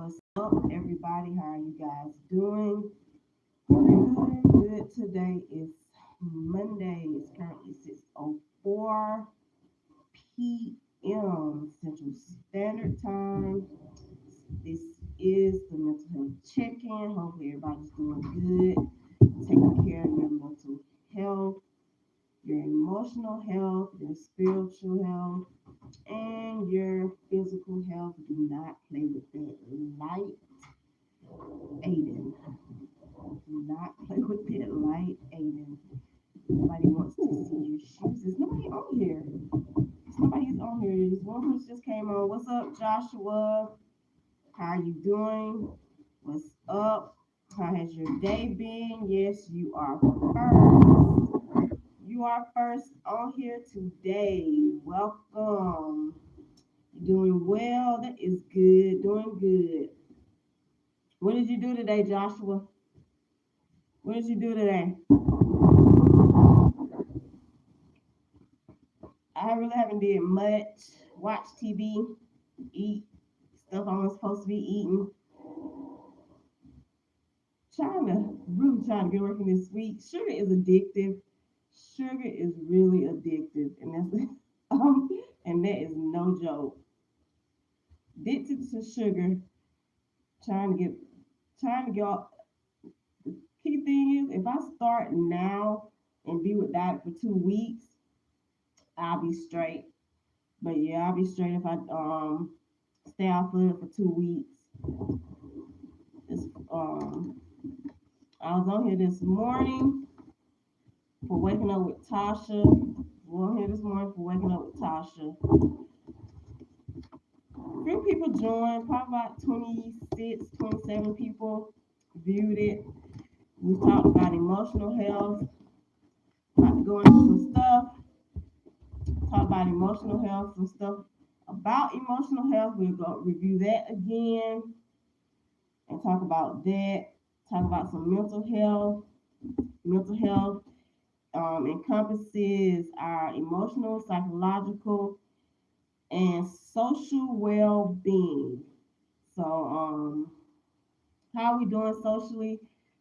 What's up, everybody? How are you guys doing? Good. Today is Monday. It's currently 6:04 p.m. Central Standard Time. This is the mental health check-in. Hopefully, everybody's doing good, taking care of your mental health, your emotional health, your spiritual health, and your physical health. Do not play with that light, Aiden. Do not play with that light, Aiden. Nobody wants to see your shoes. There's nobody on here. Nobody's on here. This one who just came on. What's up, Joshua? How you doing? What's up? How has your day been? Yes, you are first. You are first on here today. Welcome. You doing well? That is good. Doing good. What did you do today, Joshua? What did you do today? I really haven't did much. Watch TV, eat stuff I'm supposed to be eating. Really trying to get working this week. Sugar is addictive. Sugar is really addictive, and that's and that is no joke. Addicted to sugar. Trying to get trying to get. The key thing is, if I start now and be with that for 2 weeks, I'll be straight. But yeah, I'll be straight if I stay off of it for 2 weeks. It's, I was on here this morning for waking up with Tasha. On here this morning for waking up with Tasha. A few people joined, probably about 26, 27 people viewed it. We talked about emotional health. About to go into some stuff. Talk about emotional health, some stuff about emotional health. We'll go review that again and talk about that. Talk about some mental health. Mental health encompasses our emotional, psychological, and social well-being. So, how are we doing socially?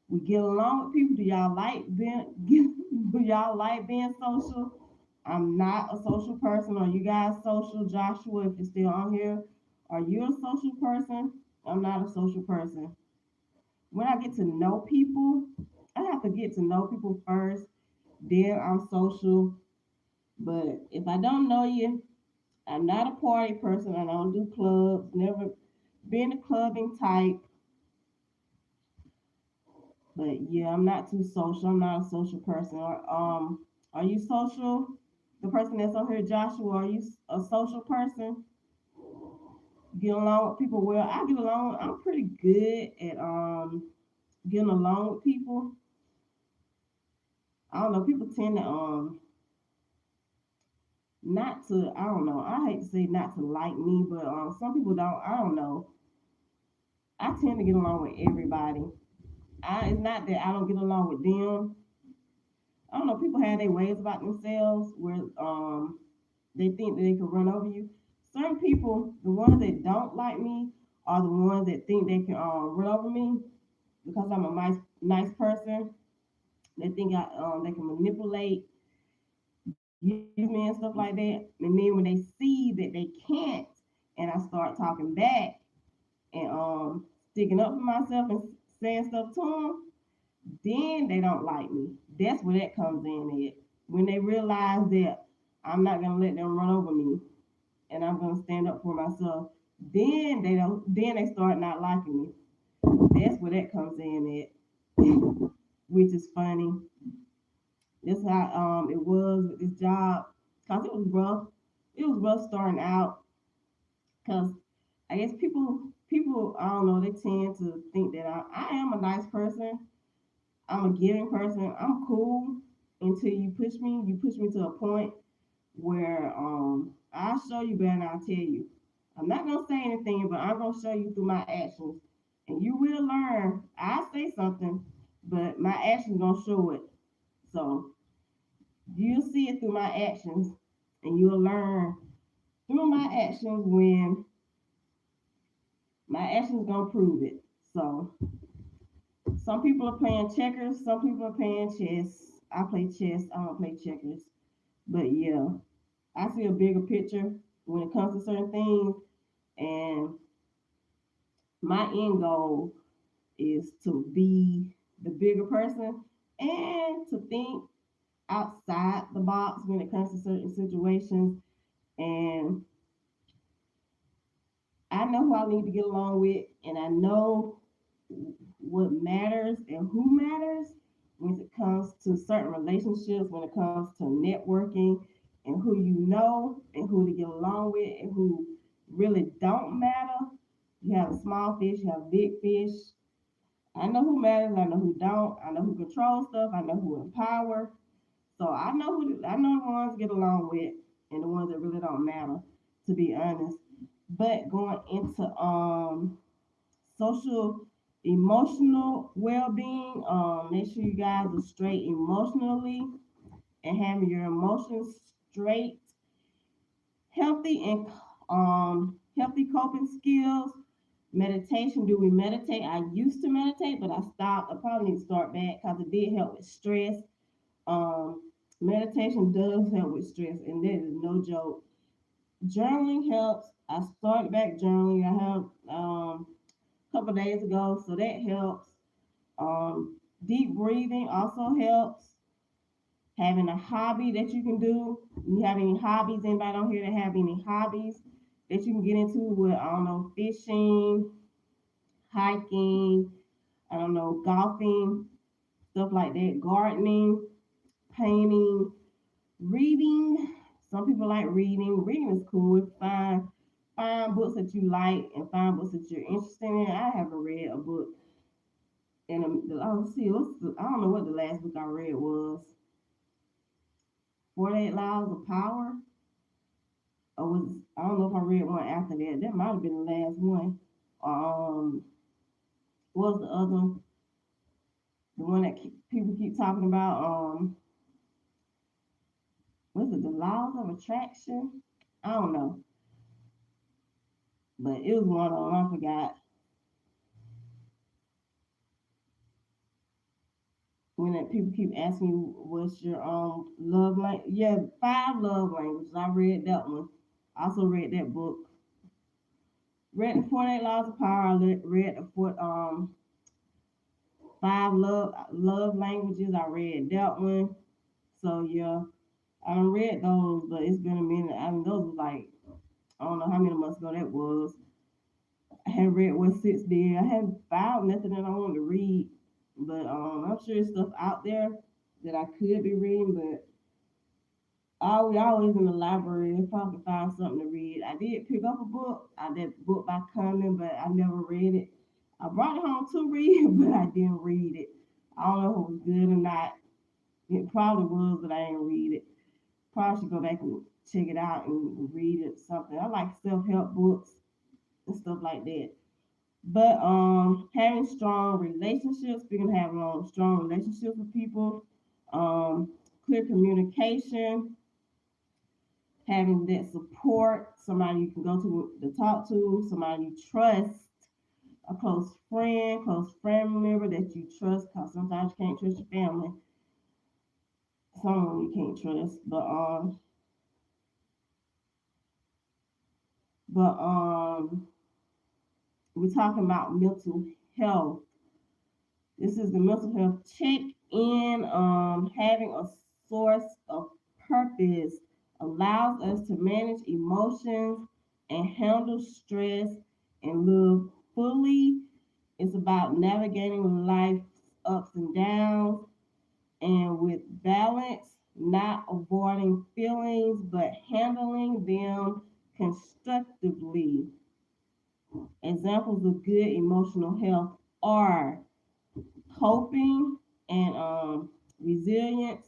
We get along with people. Do y'all like being? Do y'all like being social? I'm not a social person. Are you guys social, Joshua? If you're still on here, are you a social person? I'm not a social person. When I get to know people, I have to get to know people first. Then I'm social. But if I don't know you, I'm not a party person. I don't do clubs. Never been a clubbing type. But yeah, I'm not too social. I'm not a social person. Are you social? The person that's on here, Joshua, are you a social person? Get along with people well. I get along. I'm pretty good at getting along with people. I don't know. People tend to not to. I don't know. I hate to say not to like me, but some people don't. I don't know. I tend to get along with everybody. It's not that I don't get along with them. I don't know. People have their ways about themselves where they think that they can run over you. Certain people, the ones that don't like me, are the ones that think they can run over me because I'm a nice person. They think they can manipulate, use me and stuff like that. And then when they see that they can't, and I start talking back and sticking up for myself and saying stuff to them, then they don't like me. That's where that comes in at. When they realize that I'm not gonna let them run over me and I'm gonna stand up for myself, then they don't. Then they start not liking me. That's where that comes in at, which is funny. That's how it was with this job, cause it was rough. It was rough starting out, cause I guess people I don't know, they tend to think that I am a nice person. I'm a giving person. I'm cool until you push me. You push me to a point where I'll show you better than I'll tell you. I'm not gonna say anything, but I'm gonna show you through my actions, and you will learn. I say something, but my actions gonna show it. So you'll see it through my actions, and you'll learn through my actions when My actions gonna prove it. So some people are playing checkers, some people are playing chess. I play chess, I don't play checkers. But yeah, I see a bigger picture when it comes to certain things, and my end goal is to be the bigger person and to think outside the box when it comes to certain situations. And I know who I need to get along with, and I know what matters and who matters when it comes to certain relationships, when it comes to networking, and who you know, and who to get along with, and who really don't matter. You have small fish, you have big fish. I know who matters, I know who don't, I know who controls stuff, I know who empower. So I know the ones to get along with and the ones that really don't matter, to be honest. But going into social emotional well-being, make sure you guys are straight emotionally and having your emotions straight, healthy, and healthy coping skills. Meditation, do we meditate? I used to meditate, but I stopped. I probably need to start back because it did help with stress. um Meditation does help with stress, and that is no joke. Journaling helps. I started back journaling. I have a couple of days ago, so that helps. Deep breathing also helps. Having a hobby that you can do. You have any hobbies? Anybody on here that have any hobbies that you can get into with, I don't know, fishing, hiking, I don't know, golfing, stuff like that, gardening, painting, reading. Some people like reading. Reading is cool. Find books that you like and find books that you're interested in. I haven't read a book in let's see, I don't know what the last book I read was. 48 Laws of Power. Or was I don't know if I read one after that. That might have been the last one. What was the other? The one that people keep talking about. Was it the Laws of Attraction? I don't know, but it was one of them. I forgot. When that people keep asking you what's your love language. Yeah, five love languages. I read that one. I also read that book. Read the 48 Laws of Power. Read the five love languages. I read that one. So yeah, I don't read those, but it's been a minute. I mean, those was like I don't know how many months ago that was. I hadn't read what six did. I hadn't found nothing that I wanted to read, but I'm sure there's stuff out there that I could be reading, but we always in the library and probably find something to read. I did pick up a book, that book by Conan, but I never read it. I brought it home to read, but I didn't read it. I don't know if it was good or not. It probably was, but I didn't read it. Probably should go back and check it out and read it. Something I like self help books and stuff like that. But having strong relationships, speaking of having strong relationships with people, um, clear communication, having that support, somebody you can go to talk to, somebody you trust, a close family member that you trust, because sometimes you can't trust your family. Someone you can't trust, but we're talking about mental health. This is the mental health check in. Having a source of purpose allows us to manage emotions and handle stress and live fully. It's about navigating life's ups and downs and with balance, not avoiding feelings, but handling them constructively. Examples of good emotional health are coping and resilience,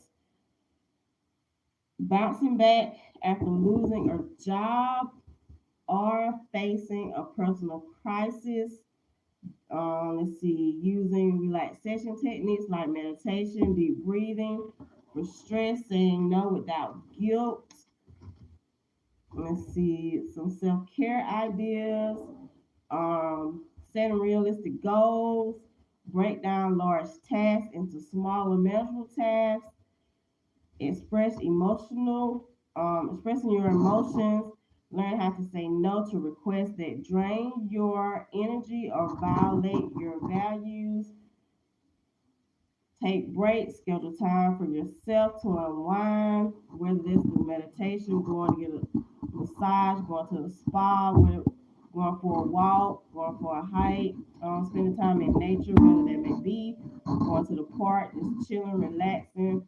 bouncing back after losing a job or facing a personal crisis. Let's see, using relaxation techniques like meditation, deep breathing, for stress, saying no without guilt. Let's see, some self care ideas. Setting realistic goals, break down large tasks into smaller, manageable tasks, expressing your emotions, learn how to say no to requests that drain your energy or violate your values, take breaks, schedule time for yourself to unwind, whether this is meditation, going to get a massage, going to the spa, going for a walk, going for a hike, spending time in nature, whether that may be going to the park, just chilling, relaxing.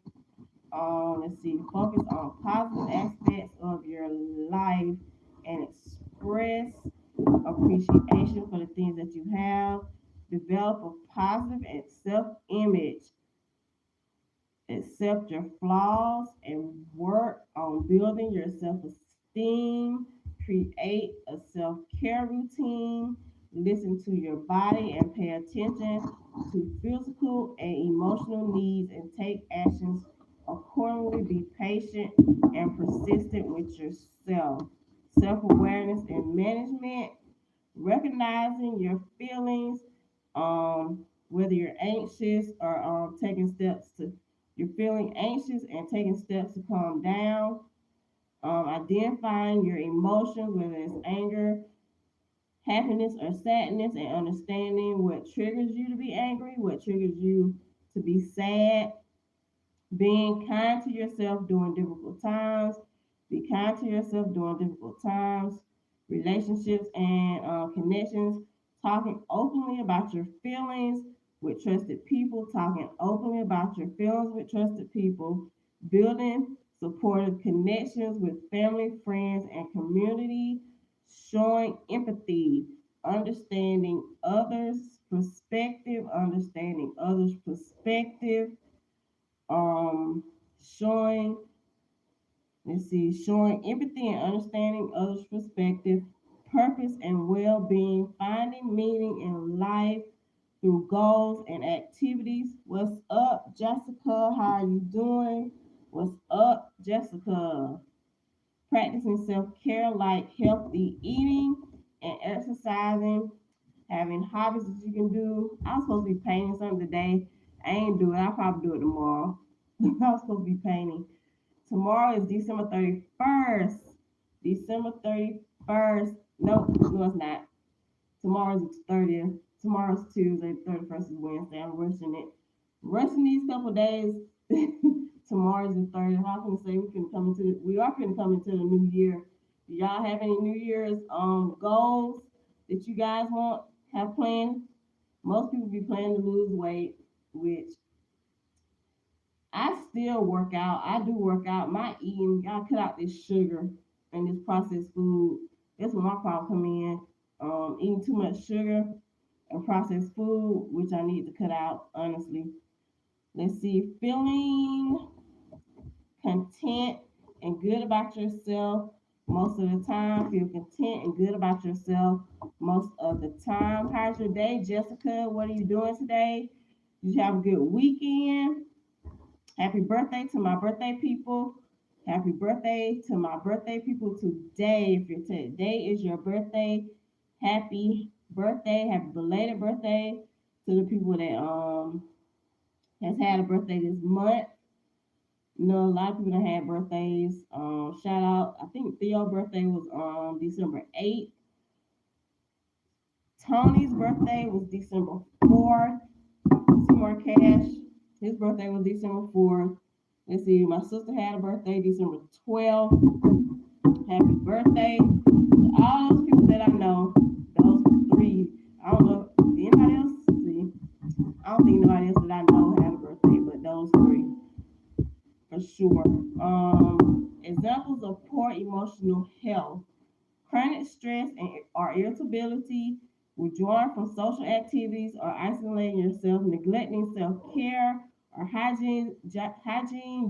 Let's see, focus on positive aspects of your life and express appreciation for the things that you have. Develop a positive and self-image. Accept your flaws and work on building your self-esteem. Create a self-care routine. Listen to your body and pay attention to physical and emotional needs and take actions accordingly. Be patient and persistent with yourself. Self-awareness and management, recognizing your feelings, whether you're anxious or taking steps to, you're feeling anxious and taking steps to calm down, identifying your emotions, whether it's anger, happiness, or sadness, and understanding what triggers you to be angry, what triggers you to be sad, being kind to yourself during difficult times. Be kind to yourself during difficult times. Relationships and connections. Talking openly about your feelings with trusted people. Talking openly about your feelings with trusted people. Building supportive connections with family, friends, and community. Showing empathy. Understanding others' perspective, um showing showing empathy and understanding others perspective, purpose and well-being, finding meaning in life through goals and activities. What's up, Jessica? How are you doing? What's up, Jessica? Practicing self-care like healthy eating and exercising, having hobbies that you can do. I was supposed to be painting something today. I ain't do it. I'll probably do it tomorrow. I was supposed to be painting. Tomorrow is December 31st. December 31st. Nope, no, it's not. Tomorrow's the 30th. Tomorrow's Tuesday. 31st is Wednesday. I'm rushing it. Rushing these couple days. Tomorrow's the 30th. How can I say we are going to come into the new year. Do y'all have any New Year's goals that you guys have planned? Most people be planning to lose weight, which I still work out. I do work out. My eating, I cut out this sugar and this processed food. That's where my problem come in. Eating too much sugar and processed food, which I need to cut out, honestly. Let's see, feeling content and good about yourself most of the time. Feel content and good about yourself most of the time. How's your day, Jessica? What are you doing today? Did you have a good weekend? Happy birthday to my birthday people. Happy birthday to my birthday people today. If today is your birthday, happy birthday, happy belated birthday to the people that has had a birthday this month. You know, a lot of people that had birthdays. Shout out. I think Theo's birthday was December 8th. Tony's birthday was December 4th. Some more cash. His birthday was December 4th. Let's see, my sister had a birthday December 12th. Happy birthday to all those people that I know. Those three. I don't know. Anybody else? See, I don't think nobody else that I know had a birthday, but those three for sure. Examples of poor emotional health: chronic stress and or irritability, withdrawing from social activities or isolating yourself, neglecting self-care or hygiene,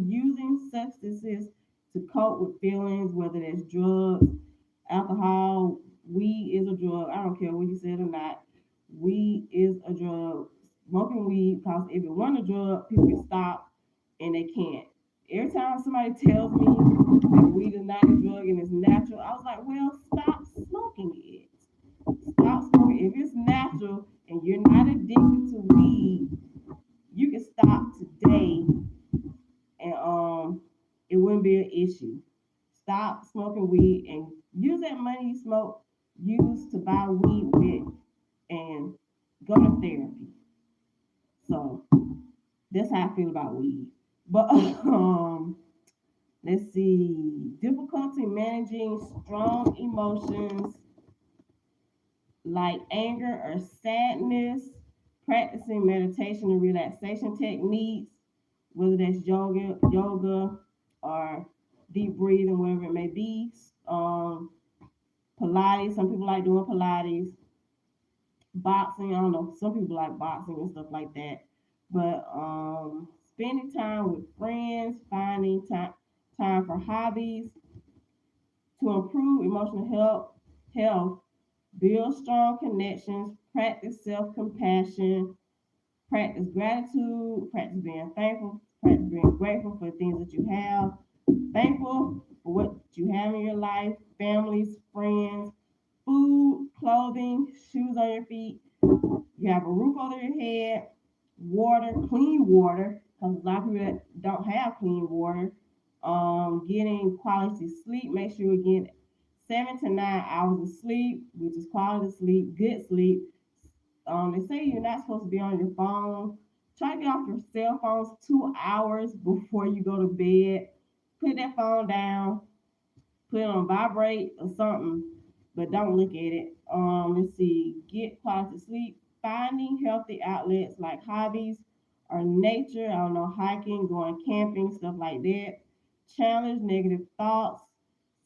using substances to cope with feelings, whether that's drugs, alcohol, weed is a drug. I don't care what you said or not. Weed is a drug. Smoking weed, because if it wasn't a drug, people can stop and they can't. Every time somebody tells me that weed is not a drug and it's natural, I was like, well, stop smoking it. Stop smoking. If it's natural and you're not addicted to weed, you can stop today and it wouldn't be an issue. Stop smoking weed and use that money you smoke, use to buy weed with and go to therapy. So that's how I feel about weed. But let's see, difficulty managing strong emotions like anger or sadness, practicing meditation and relaxation techniques, whether that's yoga or deep breathing, whatever it may be. Um, Pilates, some people like doing Pilates, boxing, I don't know, some people like boxing and stuff like that. But spending time with friends, finding time for hobbies to improve emotional health, build strong connections, practice self-compassion, practice gratitude, practice being thankful, practice being grateful for the things that you have, thankful for what you have in your life, families, friends, food, clothing, shoes on your feet. You have a roof over your head, water, clean water, because a lot of people that don't have clean water. Getting quality sleep. Make sure you get 7 to 9 hours of sleep, which is quality sleep, good sleep. They say you're not supposed to be on your phone. Try to get off your cell phones 2 hours before you go to bed. Put that phone down, put it on vibrate or something, but don't look at it. Let's see, get quality sleep, finding healthy outlets like hobbies or nature. I don't know, hiking, going camping, stuff like that. Challenge negative thoughts.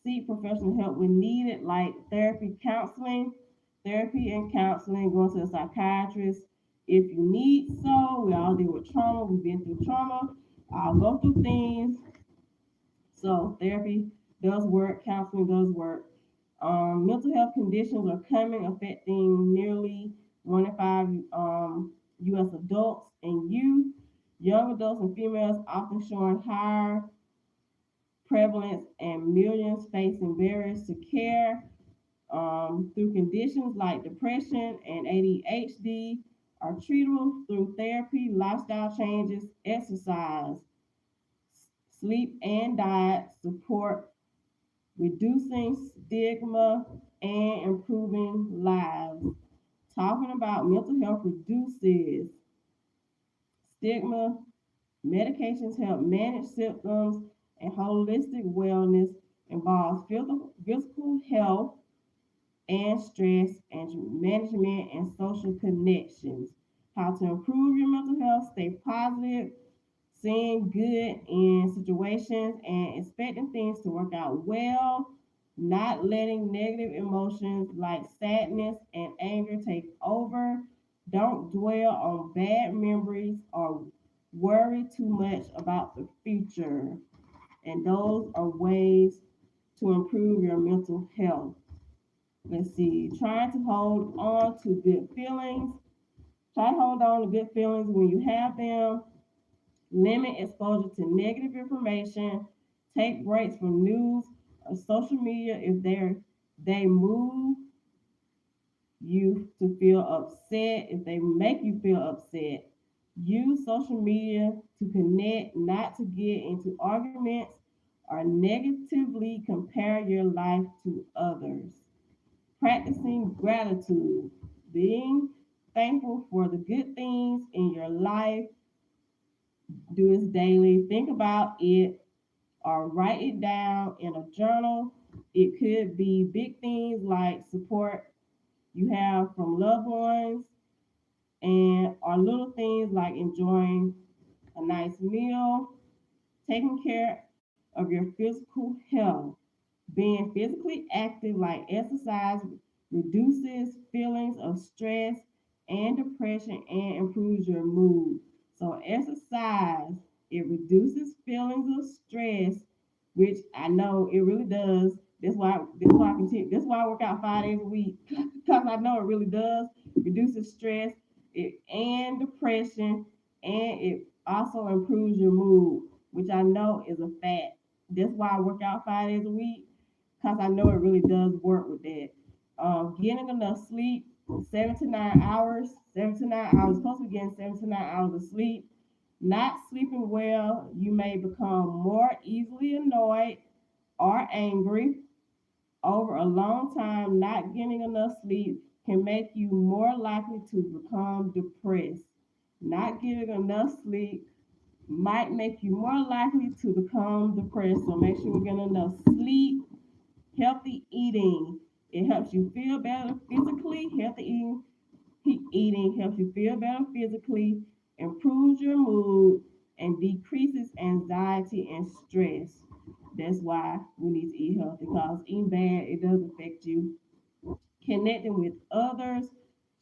Seek professional help when needed, like therapy and counseling, going to a psychiatrist if you need so. We all deal with trauma. We've been through trauma. I'll go through things. So therapy does work, counseling does work. Mental health conditions are coming, affecting nearly 1 in 5 U.S. adults and youth. Young adults and females often showing higher prevalence, and millions facing barriers to care through conditions like depression and ADHD are treatable through therapy, lifestyle changes, exercise, sleep and diet support, reducing stigma, and improving lives. Talking about mental health reduces stigma, medications help manage symptoms, and holistic wellness involves physical health and stress and management and social connections. How to improve your mental health, stay positive, seeing good in situations and expecting things to work out well, not letting negative emotions like sadness and anger take over. Don't dwell on bad memories or worry too much about the future. And those are ways to improve your mental health. Let's see, trying to hold on to good feelings. Try to hold on to good feelings when you have them. Limit exposure to negative information. Take breaks from news or social media if they move you to feel upset, if they make you feel upset. Use social media to connect, not to get into arguments or negatively compare your life to others. Practicing gratitude, being thankful for the good things in your life. Do this daily. Think about it or write it down in a journal. It could be big things like support you have from loved ones and or little things like enjoying a nice meal, taking care of your physical health. Being physically active like exercise reduces feelings of stress and depression and improves your mood. So exercise, it reduces feelings of stress, which I know it really does. That's why I continue. That's why I work out 5 days a week because I know it really does reduces stress and depression, and it also improves your mood, which I know is a fact. That's why I work out 5 days a week because I know it really does work with that. Getting enough sleep, 7 to 9 hours. 7 to 9 hours. Supposed to be getting 7 to 9 hours of sleep. Not sleeping well, you may become more easily annoyed or angry. Over a long time, not getting enough sleep can make you more likely to become depressed. Not getting enough sleep might make you more likely to become depressed. So make sure you get enough sleep. Healthy eating. It helps you feel better physically. Healthy eating helps you feel better physically, improves your mood, and decreases anxiety and stress. That's why we need to eat healthy because eating bad, it does affect you. Connecting with others,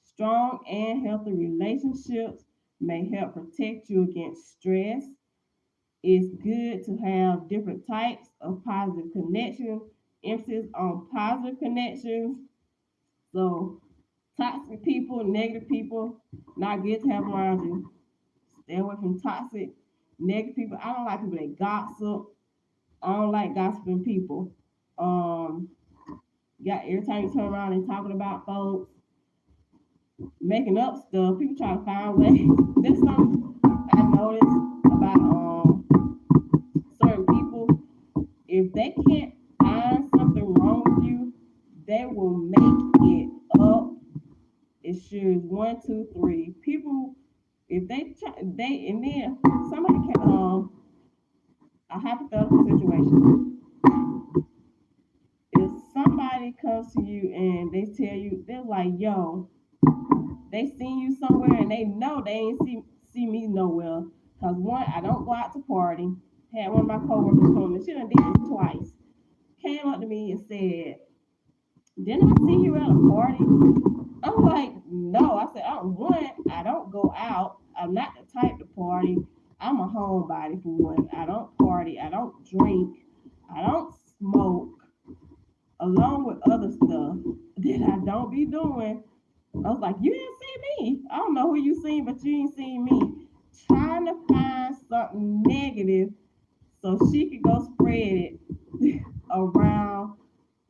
strong and healthy relationships may help protect you against stress. It's good to have different types of positive connections, emphasis on positive connections. So, toxic people, negative people, not good to have around you. Stay away from toxic, negative people. I don't like people that gossip. I don't like gossiping people. Um, yeah, every time you turn around and talking about folks, making up stuff, people try to find ways. There's something I noticed about certain people. If they can't find something wrong with you, they will make it up. It shows one, two, three. People, if they try, they and then somebody can a hypothetical situation. If somebody comes to you and they tell you they're like, "Yo, they seen you somewhere and they know they ain't see me nowhere." Cause one, I don't go out to party. Had one of my coworkers come and she done did this twice. Came up to me and said, "Didn't I see you at a party?" I'm like, no. I said, one, I don't go out. I'm not the type to party. I'm a homebody for one. I don't party. I don't drink. I don't smoke, along with other stuff that I don't be doing. I was like, you didn't see me. I don't know who you seen, but you ain't seen me. Trying to find something negative so she could go spread it around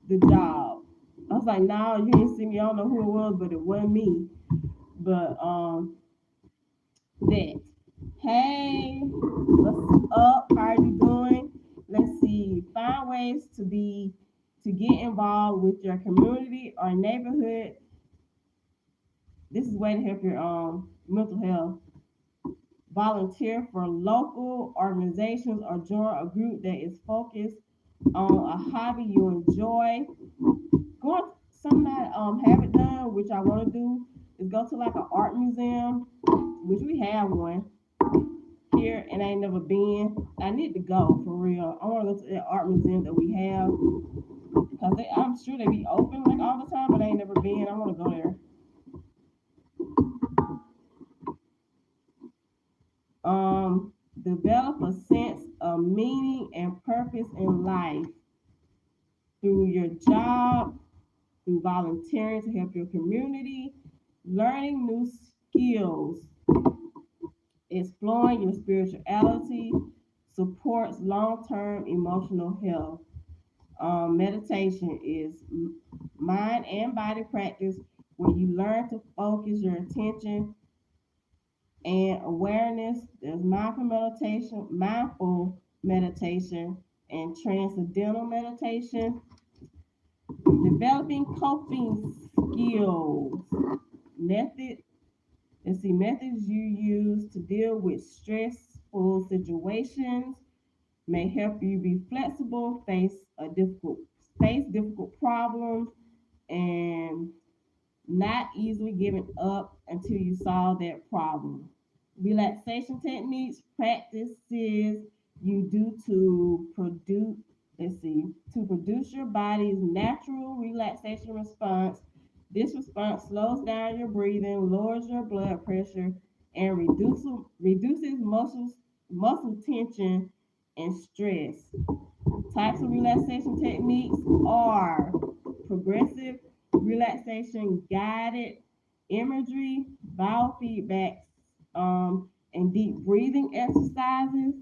the job. I was like, no, you didn't see me. I don't know who it was, but it wasn't me. But that. Hey, what's up? How are you doing? Let's see. Find ways to get involved with your community or neighborhood. This is a way to help your mental health. Volunteer for local organizations or join a group that is focused on a hobby you enjoy. Go to something that haven't done, which I want to do, is go to like an art museum, which we have one here and I ain't never been. I need to go for real. I want to go to the art museum that we have because I'm sure they be open like all the time, but I ain't never been. I want to go there. Develop a sense of meaning and purpose in life through your job, through volunteering to help your community, learning new skills, exploring your spirituality, supports long-term emotional health. Meditation is mind and body practice where you learn to focus your attention and awareness. There's mindful meditation, and transcendental meditation. Developing coping skills. Method. Let's see methods you use to deal with stressful situations may help you be flexible, face difficult problems, and not easily giving up until you solve that problem. Relaxation techniques, practices you do to produce your body's natural relaxation response. This response slows down your breathing, lowers your blood pressure, and reduces muscle tension and stress. Types of relaxation techniques are progressive relaxation, guided imagery, biofeedback, and deep breathing exercises.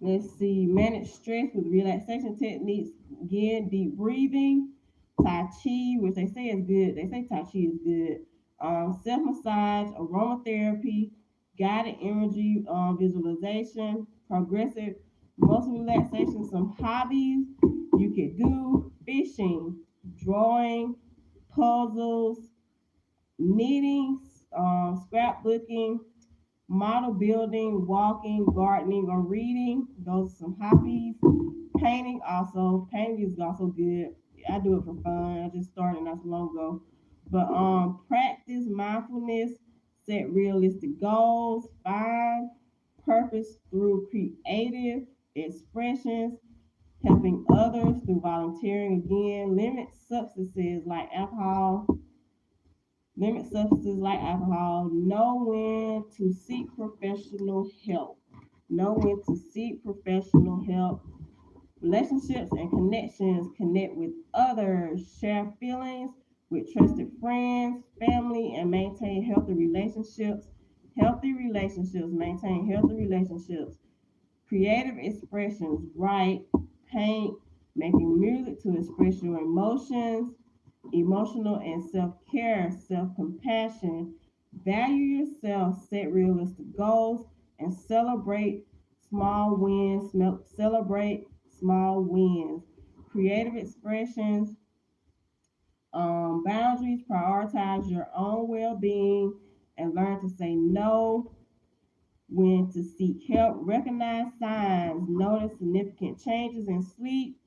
Let's see, manage stress with relaxation techniques. again, deep breathing, Tai Chi, which they say is good. They say Tai Chi is good. Self massage, aromatherapy, guided energy visualization, progressive muscle relaxation, some hobbies you could do: fishing, drawing, puzzles, knitting, scrapbooking, model building, walking, gardening, or reading. Those are some hobbies. Painting also. Painting is also good. I do it for fun. I just started not so long ago. But practice mindfulness, set realistic goals, find purpose through creative expressions, helping others through volunteering again, limit substances like alcohol, know when to seek professional help. Know when to seek professional help. Relationships and connections, connect with others, share feelings with trusted friends, family, and maintain healthy relationships. Healthy relationships, maintain healthy relationships. Creative expressions, write, paint, making music to express your emotions, emotional and self care, self compassion. Value yourself, set realistic goals, and small wins. Celebrate small wins. Creative expressions, boundaries, prioritize your own well being, and learn to say no when to seek help. Recognize signs, notice significant changes in sleep,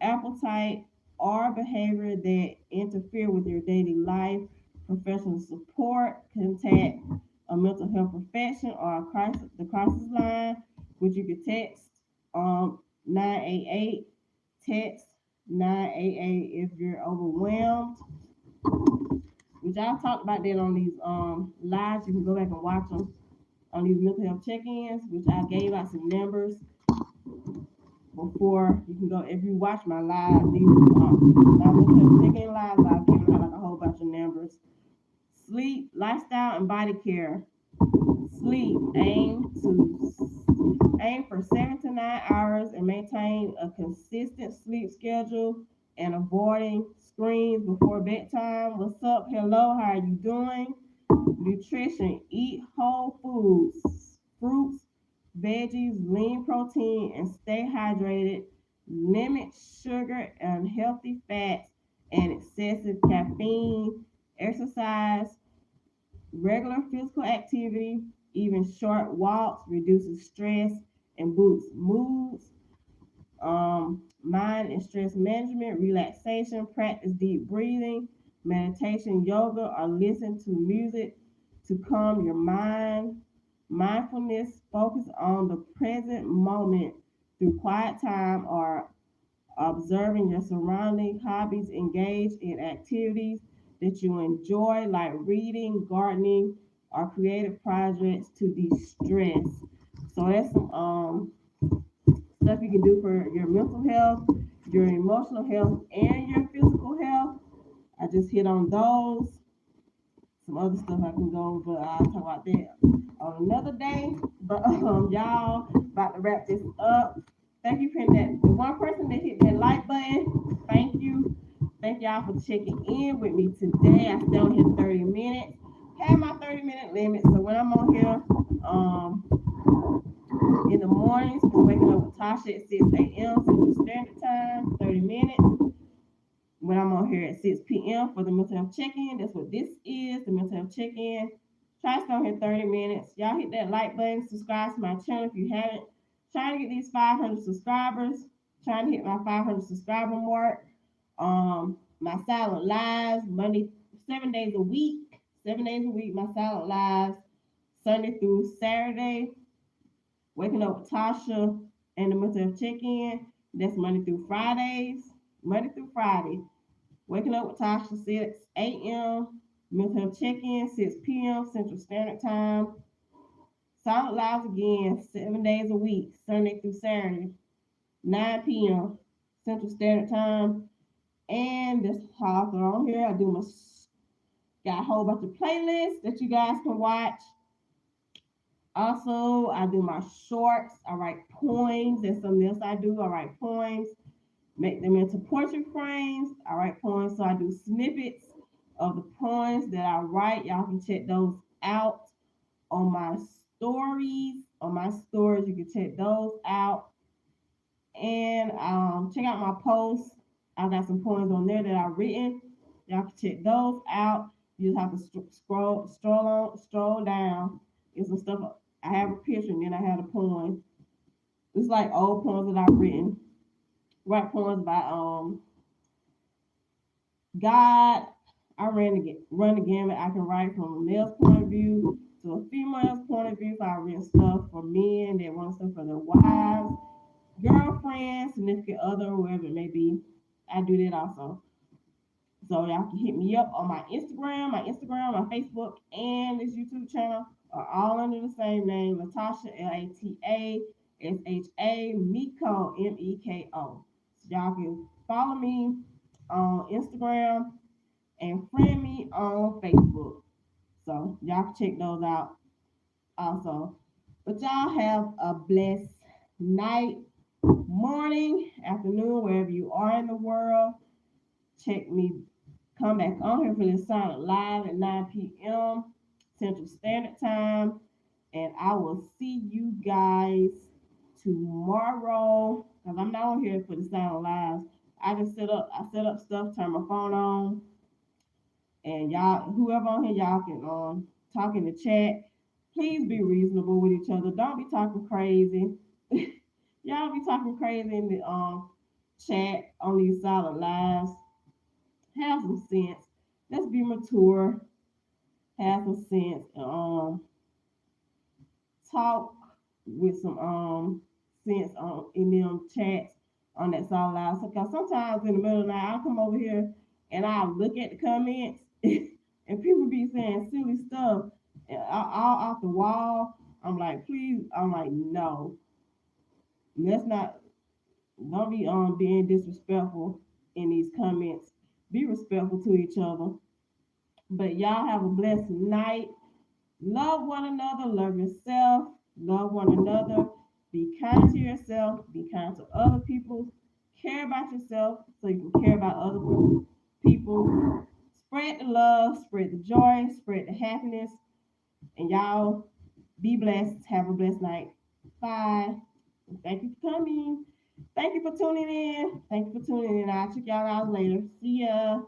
appetite, or behavior that interfere with your daily life. Professional support, contact a mental health professional or the crisis line, which you can text 988, text 988 if you're overwhelmed. Which I talked about that on these lives. You can go back and watch them on these mental health check-ins, which I gave out some numbers before. You can go if you watch my live, these my mental health check-in lives. I've given out like a whole bunch of numbers. Sleep, lifestyle, and body care. Sleep, aim for 7 to 9 hours and maintain a consistent sleep schedule and avoiding screens before bedtime. What's up? Hello, how are you doing? Nutrition, eat whole foods, fruits, veggies, lean protein, and stay hydrated. Limit sugar and healthy fats and excessive caffeine. Exercise, regular physical activity, even short walks reduces stress and boosts moods. Mind and stress management, relaxation, practice deep breathing, meditation, yoga, or listen to music to calm your mind. Mindfulness, focus on the present moment through quiet time or observing your surroundings. Hobbies, engage in activities that you enjoy, like reading, gardening, or creative projects to de-stress. So that's some stuff you can do for your mental health, your emotional health, and your physical health. I just hit on those. Some other stuff I can go, but I'll talk about that on another day. But y'all about to wrap this up. Thank you for that. The one person that hit that like button, thank you. Thank y'all for checking in with me today. I stay on here 30 minutes. Have my 30-minute limit. So when I'm on here, in the mornings, I'm waking up with Tasha at 6 a.m. Central Standard Time, 30 minutes. When I'm on here at 6 p.m. for the mental health check-in, that's what this is, the mental health check-in. Try to stay on here 30 minutes. Y'all hit that like button, subscribe to my channel if you haven't. Trying to get these 500 subscribers. Trying to hit my 500 subscriber mark. My silent lives, Monday, 7 days a week. 7 days a week, my silent lives, Sunday through Saturday. Waking up with Tasha and the mental health check-in. That's Monday through Fridays. Monday through Friday. Waking up with Tasha, 6 a.m. Mental health check-in, 6 p.m. Central Standard Time. Silent lives again, 7 days a week, Sunday through Saturday, 9 p.m. Central Standard Time. And this author on here, got a whole bunch of playlists that you guys can watch. Also, I do my shorts. I write poems. That's something else I do. I write poems. make them into portrait frames. I write poems, so I do snippets of the poems that I write. Y'all can check those out on my stories. On my stories, you can check those out. And check out my posts. I got some poems on there that I've written. Y'all can check those out. You just have to scroll down. There's some stuff. I have a picture, and then I have a poem. It's like old poems that I've written. Write poems by God. Run the gamut. I can write from a male's point of view to a female's point of view. If I written stuff for men that want stuff for their wives, girlfriend, significant other, whoever it may be. I do that also. So y'all can hit me up on my Facebook, and this YouTube channel are all under the same name, Latasha Latasha Meko Meko. So y'all can follow me on Instagram and friend me on Facebook. So y'all can check those out also. But y'all have a blessed night, morning, afternoon, wherever you are in the world. Check me. Come back on here for this Silent Live at 9 p.m. Central Standard Time. And I will see you guys tomorrow. Because I'm not on here for the Silent Lives. I set up stuff, turn my phone on. And y'all, whoever on here, y'all can talk in the chat. Please be reasonable with each other. Don't be talking crazy. Y'all be talking crazy in the chat on these Silent Lives. Have some sense. Let's be mature. Have some sense. Talk with some sense on in them chats on that Silent Lives. Because sometimes in the middle of the night, I'll come over here and I'll look at the comments and people be saying silly stuff and all off the wall. I'm like, please. I'm like, no. Let's not. Don't be being disrespectful in these comments. Be respectful to each other. But y'all have a blessed night. Love one another. Love yourself. Love one another. Be kind to yourself. Be kind to other people. Care about yourself so you can care about other people. Spread the love. Spread the joy. Spread the happiness. And y'all be blessed. Have a blessed night. Bye. Thank you for coming. Thank you for tuning in. Thank you for tuning in. I'll check y'all out later. See ya.